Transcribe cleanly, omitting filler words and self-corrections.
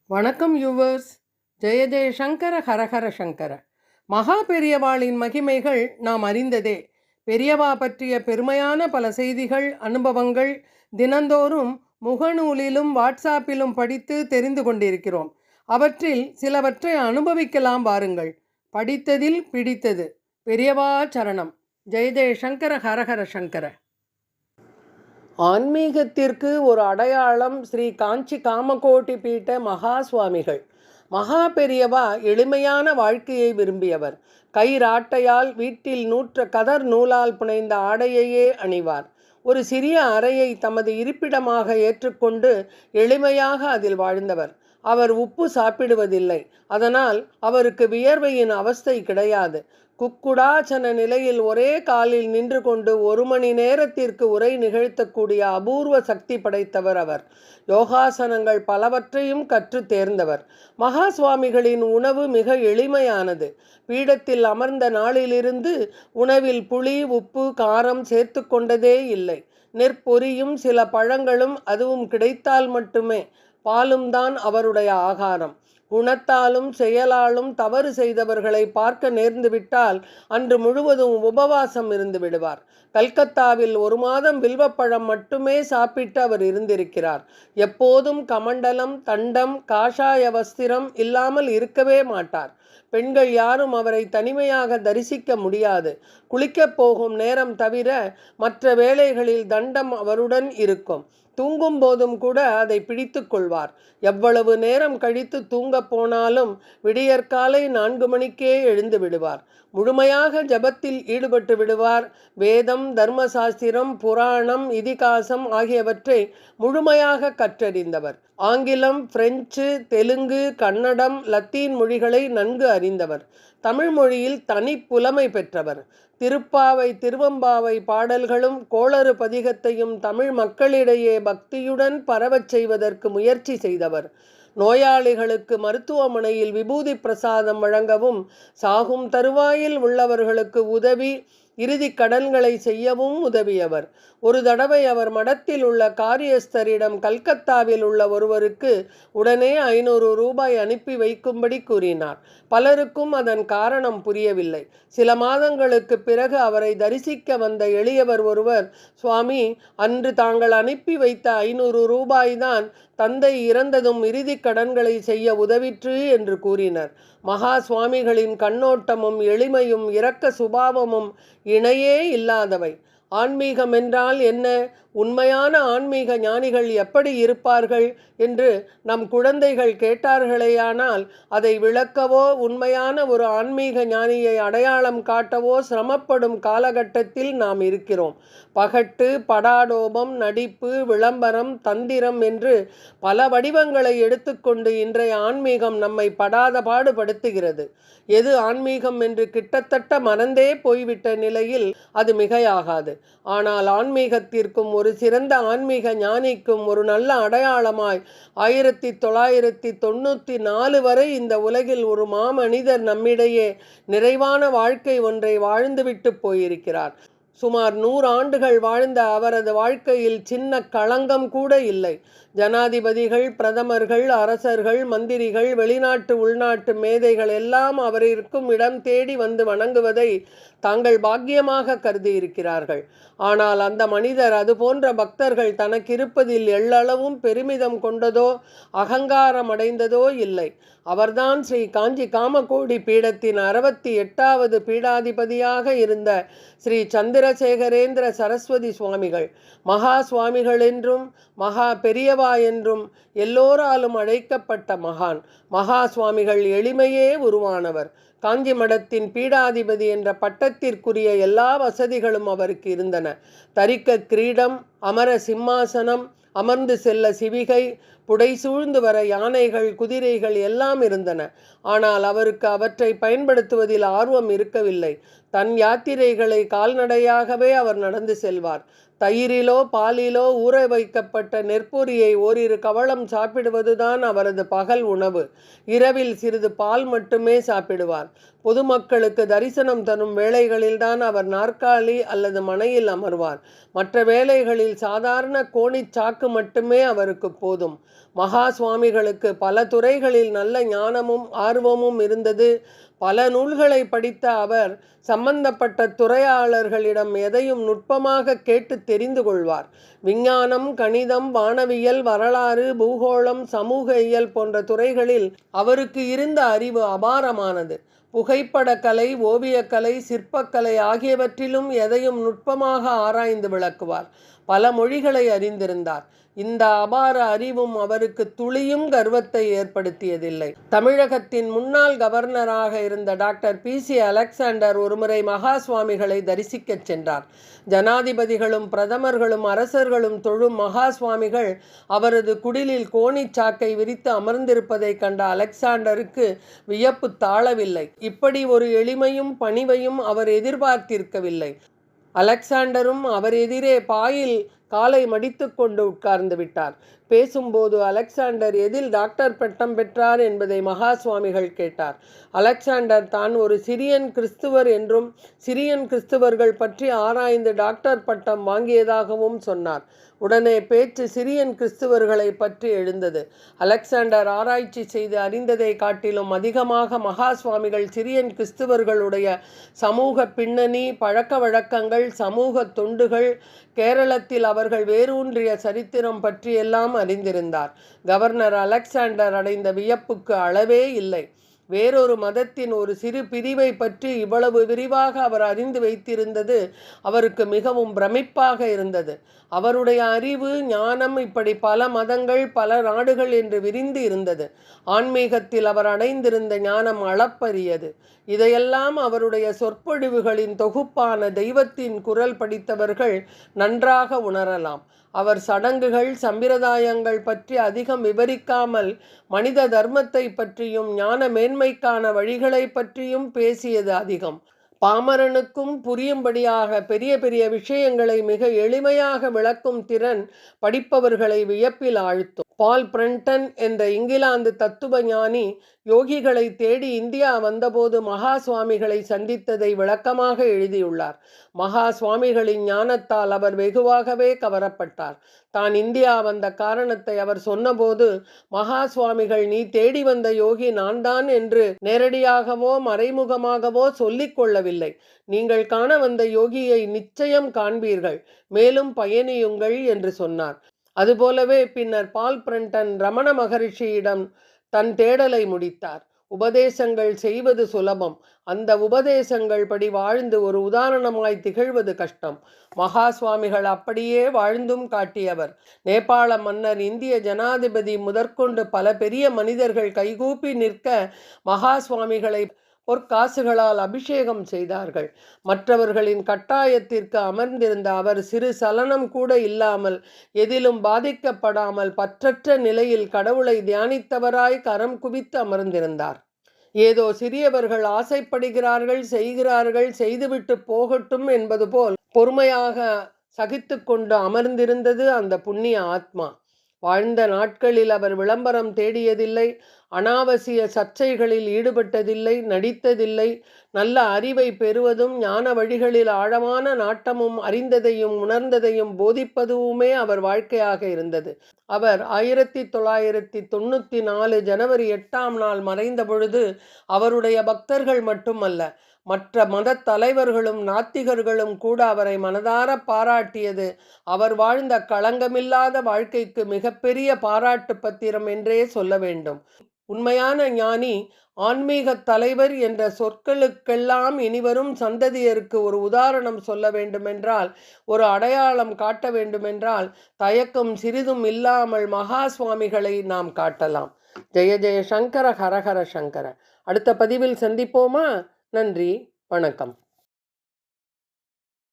வணக்கம் யூவர்ஸ். ஜெய ஜெய சங்கர ஹரஹர சங்கர. மகா பெரியவாளின் மகிமைகள் நாம் அறிந்ததே. பெரியவா பற்றிய பெருமையான பல செய்திகள், அனுபவங்கள் தினந்தோறும் முகநூலிலும் வாட்ஸ்ஆப்பிலும் படித்து தெரிந்து கொண்டிருக்கிறோம். அவற்றில் சிலவற்றை அனுபவிக்கலாம் வாருங்கள். படித்ததில் பிடித்தது. பெரியவா சரணம். ஜெய ஜெய சங்கர ஹரஹர சங்கர. ஆன்மீகத்திற்கு ஒரு அடையாளம் ஸ்ரீ காஞ்சி காமகோட்டி பீட்ட மகா சுவாமிகள். மகா பெரியவா எளிமையான வாழ்க்கையை விரும்பியவர். கயிறாட்டையால் வீட்டில் நூற்ற கதர் நூலால் புனைந்த ஆடையையே அணிவார். ஒரு சிறிய அறையை தமது இருப்பிடமாக ஏற்றுக்கொண்டு எளிமையாக அதில் வாழ்ந்தவர். அவர் உப்பு சாப்பிடுவதில்லை. அதனால் அவருக்கு வியர்வையின் அவஸ்தை கிடையாது. குக்குடாச்சன நிலையில் ஒரே காலில் நின்று கொண்டு 1 மணி நேரத்திற்கு உரை நிகழ்த்தக்கூடிய அபூர்வ சக்தி படைத்தவர் அவர். யோகாசனங்கள் பலவற்றையும் கற்று தேர்ந்தவர். மகா சுவாமிகளின் உணவு மிக எளிமையானது. பீடத்தில் அமர்ந்த நாளிலிருந்து உணவில் புளி, உப்பு, காரம் சேர்த்து கொண்டதே இல்லை. நெற்பொரியும் சில பழங்களும், அதுவும் கிடைத்தால் மட்டுமே. பாலும் தான் அவருடைய ஆகாரம். குணத்தாலும் செயலாலும் தவறு செய்தவர்களை பார்க்க நேர்ந்துவிட்டால் அன்று முழுவதும் உபவாசம் இருந்து விடுவார். கல்கத்தாவில் 1 மாதம் வில்வப்பழம் மட்டுமே சாப்பிட்டு அவர் இருந்திருக்கிறார். எப்போதும் கமண்டலம், தண்டம், காஷாய வஸ்திரம் இல்லாமல் இருக்கவே மாட்டார். பெண்கள் யாரும் அவரை தனிமையாக தரிசிக்க முடியாது. குளிக்கப் போகும் நேரம் தவிர மற்ற வேளைகளில் தண்டம் அவருடன் இருக்கும். தூங்கும் போதும் கூட அதை பிடித்து கொள்வார். எவ்வளவு நேரம் கழித்து தூங்க போனாலும் விடியற்காலை 4 மணிக்கே எழுந்து விடுவார். முழுமையாக ஜபத்தில் ஈடுபட்டு விடுவார். வேதம், தர்மசாஸ்திரம், புராணம், இதிகாசம் ஆகியவற்றை முழுமையாக கற்றறிந்தவர். ஆங்கிலம், பிரெஞ்சு, தெலுங்கு, கன்னடம், லத்தீன் மொழிகளை நன்கு அறிந்தவர். தமிழ் மொழியில் தனி புலமை பெற்றவர். திருப்பாவை, திருவம்பாவை பாடல்களும் கோளறு பதிகத்தையும் தமிழ் மக்களிடையே பக்தியுடன் பரவச் செய்வதற்கு முயற்சி செய்தவர். நோயாளிகளுக்கு மருத்துவமனையில் விபூதி பிரசாதம் வழங்கவும், சாகும் தருவாயில் உள்ளவர்களுக்கு உதவி, இறுதி கடன்களை செய்யவும் உதவியவர். ஒரு தடவை அவர் மடத்தில் உள்ள காரியஸ்தரிடம் கல்கத்தாவில் உள்ள ஒருவருக்கு உடனே 500 ரூபாய் அனுப்பி வைக்கும்படி கூறினார். பலருக்கும் அதன் காரணம் புரியவில்லை. சில மாதங்களுக்கு பிறகு அவரை தரிசிக்க வந்த எளியவர் ஒருவர், சுவாமி, அன்று தாங்கள் அனுப்பி வைத்த 500 ரூபாய்தான் தந்தை இறந்ததும் இறுதி கடன்களை செய்ய உதவிற்று என்று கூறினர். மகா சுவாமிகளின் கண்ணோட்டமும் எளிமையும் இரக்க சுபாவமும் இணையே இல்லாதவை. ஆன்மீகம் என்றால் என்ன, உண்மையான ஆன்மீக ஞானிகள் எப்படி இருப்பார்கள் என்று நம் குழந்தைகள் கேட்டார்களேயானால் அதை விளக்கவோ உண்மையான ஒரு ஆன்மீக ஞானியை அடையாளம் காட்டவோ சிரமப்படும் காலகட்டத்தில் நாம் இருக்கிறோம். பகட்டு, படாடோபம், நடிப்பு, விளம்பரம், தந்திரம் என்று பல வடிவங்களை எடுத்துக்கொண்டு இன்றைய ஆன்மீகம் நம்மை படாத பாடுபடுத்துகிறது. எது ஆன்மீகம் என்று கிட்டத்தட்ட மறந்தே போய்விட்ட நிலையில் அது மிகையாகாது. ஆனால் ஆன்மீகத்திற்கும் ஒரு சிறந்த ஆன்மீக ஞானிக்கும் ஒரு நல்ல அடையாளமாய் 1994 வரை இந்த உலகில் ஒரு மாமனிதர் நம்மிடையே நிறைவான வாழ்க்கை ஒன்றை வாழ்ந்துவிட்டு போயிருக்கிறார். சுமார் 100 ஆண்டுகள் வாழ்ந்த அவரது வாழ்க்கையில் சின்ன களங்கம் கூட இல்லை. ஜனாதிபதிகள், பிரதமர்கள், அரசர்கள், மந்திரிகள், வெளிநாட்டு உள்நாட்டு மேதைகள் எல்லாம் அவர் இருக்கும் இடம் தேடி வந்து வணங்குவதை தாங்கள் பாக்கியமாக கருதி இருக்கிறார்கள். ஆனால் அந்த மனிதர் அதுபோன்ற பக்தர்கள் தனக்கிருப்பதில் எள்ளளவும் பெருமிதம் கொண்டதோ அகங்காரம் அடைந்ததோ இல்லை. அவர்தான் ஸ்ரீ காஞ்சி காமகோடி பீடத்தின் 68வது பீடாதிபதியாக இருந்த ஸ்ரீ சந்திரசேகரேந்திர சரஸ்வதி சுவாமிகள். மகா சுவாமிகள் என்றும் மகா பெரியவா என்றும் எல்லோராலும் அழைக்கப்பட்ட மகான். மகா சுவாமிகள் எளிமையே உருவானவர். காஞ்சி மடத்தின் பீடாதிபதி என்ற பட்டத்திற்குரிய எல்லா வசதிகளும் அவருக்கு இருந்தன. தரிக்க கிரீடம், அமர சிம்மாசனம், அமர்ந்து செல்ல சிவிகை, புடைசூழ்ந்து வர யானைகள், குதிரைகள் எல்லாம் இருந்தன. ஆனால் அவருக்கு அவற்றை பயன்படுத்துவதில் ஆர்வம் இருக்கவில்லை. தன் யாத்திரைகளை கால்நடையாகவே அவர் நடந்து செல்வார். தயிரிலோ பாலிலோ ஊற வைக்கப்பட்ட நெற்பொரியை ஓரிரு கவளம் சாப்பிடுவதுதான் அவரது பகல் உணவு. இரவில் சிறிது பால் மட்டுமே சாப்பிடுவார். பொதுமக்களுக்கு தரிசனம் தரும் வேளைகளில்தான் அவர் நாற்காலி அல்லது மனையில் அமர்வார். மற்ற வேளைகளில் சாதாரண கோணிச்சாக்கு மட்டுமே அவருக்கு போதும். மகா சுவாமிகளுக்கு பல துறைகளில் நல்ல ஞானமும் ஆர்வமும் இருந்தது. பல நூல்களை படித்த அவர் சம்பந்தப்பட்ட துறையாளர்களிடம் எதையும் நுட்பமாக கேட்டு தெரிந்து கொள்வார். விஞ்ஞானம், கணிதம், வானவியல், வரலாறு, பூகோளம், சமூக இயல் போன்ற துறைகளில் அவருக்கு இருந்த அறிவு அபாரமானது. புகைப்படக்கலை, ஓவியக்கலை, சிற்பக்கலை ஆகியவற்றிலும் எதையும் நுட்பமாக ஆராய்ந்து விளக்குவார். பல மொழிகளை அறிந்திருந்தார். இந்த அபார அறிவும் அவருக்கு துளியும் கர்வத்தை ஏற்படுத்தியதில்லை. தமிழகத்தின் முன்னாள் கவர்னராக இருந்த டாக்டர் பி.சி. அலெக்சாண்டர் ஒருமுறை மகா சுவாமிகளை தரிசிக்கச் சென்றார். ஜனாதிபதிகளும் பிரதமர்களும் அரசர்களும் தொழும் மகா சுவாமிகள் அவரது குடிலில் கோணிச்சாக்கை விரித்து அமர்ந்திருப்பதை கண்ட அலெக்சாண்டருக்கு வியப்பு தாழவில்லை. இப்படி ஒரு எளிமையும் பணிவையும் அவர் எதிர்பார்த்திருக்கவில்லை. அலெக்சாண்டரும் அவர் எதிரே பாயில் காலை மடித்து கொண்டு உட்கார்ந்து விட்டார். பேசும்போது அலெக்சாண்டர் எதில் டாக்டர் பட்டம் பெற்றார் என்பதை மகா சுவாமிகள் கேட்டார். அலெக்சாண்டர் தான் ஒரு சிரியன் கிறிஸ்துவர் என்றும் சிரியன் கிறிஸ்துவர்கள் பற்றி ஆராய்ந்து டாக்டர் பட்டம் வாங்கியதாகவும் சொன்னார். உடனே பேச்சு சிரியன் கிறிஸ்துவர்களை பற்றி எழுந்தது. அலெக்சாண்டர் ஆராய்ச்சி செய்து அறிந்ததை காட்டிலும் அதிகமாக மகா சுவாமிகள் சிரியன் கிறிஸ்துவர்களுடைய சமூக பின்னணி, பழக்க வழக்கங்கள், சமூக தொண்டுகள், கேரளத்தில் அவர்கள் வேரூன்றிய சரித்திரம் பற்றியெல்லாம் அறிந்திருந்தார். கவர்னர் அலெக்சாண்டர் அடைந்த வியப்புக்கு அளவே இல்லை. வேறொரு மதத்தின் ஒரு சிறு பிரிவை பற்றி இவ்வளவு விரிவாக அவர் அறிந்து வைத்திருந்தது அவருக்கு மிகவும் பிரமிப்பாக இருந்தது. அவருடைய அறிவு, ஞானம் இப்படி பல மதங்கள், பல நாடுகள் என்று விரிந்து இருந்தது. ஆன்மீகத்தில் அவர் அடைந்திருந்த ஞானம் அளப்பரியது. இதையெல்லாம் அவருடைய சொற்பொழிவுகளின் தொகுப்பான தெய்வத்தின் குரல் படித்தவர்கள் நன்றாக உணரலாம். அவர் சடங்குகள், சம்பிரதாயங்கள் பற்றி அதிகம் விவரிக்காமல் மனித தர்மத்தை பற்றியும் ஞான மேன்மைக்கான வழிகளை பற்றியும் பேசியது அதிகம். பாமரனுக்கும் புரியும்படியாக பெரிய பெரிய விஷயங்களை மிக எளிமையாக விளக்கும் திறன் படிப்பவர்களை வியப்பில் ஆழ்த்தும். பால் பிரண்டன் என்ற இங்கிலாந்து தத்துவ ஞானி யோகிகளை தேடி இந்தியா வந்தபோது மகா சுவாமிகளை சந்தித்ததை விளக்கமாக எழுதியுள்ளார். மகா சுவாமிகளின் ஞானத்தால் அவர் வெகுவாகவே கவரப்பட்டார். தான் இந்தியா வந்த காரணத்தை அவர் சொன்னபோது மகா சுவாமிகள், நீ தேடி வந்த யோகி நான் தான் என்று நேரடியாகவோ மறைமுகமாகவோ சொல்லிக் கொள்ளவில்லை. நீங்கள் காண வந்த யோகியை நிச்சயம் காண்பீர்கள், மேலும் பயணியுங்கள் என்று சொன்னார். அதுபோலவே பின்னர் பால் பிரண்டன் ரமண மகரிஷியிடம் தன் தேடலை முடித்தார். உபதேசங்கள் செய்வது சுலபம், அந்த உபதேசங்கள் படி வாழ்ந்து ஒரு உதாரணமாய் திகழ்வது கஷ்டம். மகா சுவாமிகள் அப்படியே வாழ்ந்தும் காட்டியவர். நேபாள மன்னர், இந்திய ஜனாதிபதி முதற்கொண்டு பல பெரிய மனிதர்கள் கைகூப்பி நிற்க மகா சுவாமிகளை பொற்காசுகளால் அபிஷேகம் செய்தார்கள். மற்றவர்களின் கட்டாயத்திற்கு அமர்ந்திருந்த அவர் சிறு சலனம் கூட இல்லாமல், எதிலும் பாதிக்கப்படாமல், பற்றற்ற நிலையில் கடவுளை தியானித்தவராய் கரம் குவித்து அமர்ந்திருந்தார். ஏதோ சிறியவர்கள் ஆசைப்படுகிறார்கள், செய்கிறார்கள், செய்துவிட்டு போகட்டும் என்பது போல் பொறுமையாக சகித்து கொண்டு அமர்ந்திருந்தது அந்த புண்ணிய ஆத்மா. வாழ்ந்த நாட்களில் அவர் விளம்பரம் தேடியதில்லை, அனாவசிய சர்ச்சைகளில் ஈடுபட்டதில்லை, நடித்ததில்லை. நல்ல அறிவை பெறுவதும் ஞான வழிகளில் ஆழமான நாட்டமும் அறிந்ததையும் உணர்ந்ததையும் போதிப்பதுவுமே அவர் வாழ்க்கையாக இருந்தது. அவர் 1994 ஜனவரி 8ஆம் நாள் மறைந்த பொழுது அவருடைய பக்தர்கள் மட்டுமல்ல, மற்ற மத தலைவர்களும் நாத்திகர்களும் கூட அவரை மனதார பாராட்டியது அவர் வாழ்ந்த களங்கமில்லாத வாழ்க்கைக்கு மிகப்பெரிய பாராட்டு பத்திரம் என்றே சொல்ல வேண்டும். உண்மையான ஞானி, ஆன்மீக தலைவர் என்ற சொற்களுக்கெல்லாம் இனிவரும் சந்ததியருக்கு ஒரு உதாரணம் சொல்ல வேண்டுமென்றால், ஒரு அடையாளம் காட்ட வேண்டுமென்றால், தயக்கம் சிறிதும் இல்லாமல் மகா சுவாமிகளை நாம் காட்டலாம். ஜெய ஜெய சங்கர, ஹரஹர சங்கர. அடுத்த பதிவில் சந்திப்போமா? நன்றி, வணக்கம்.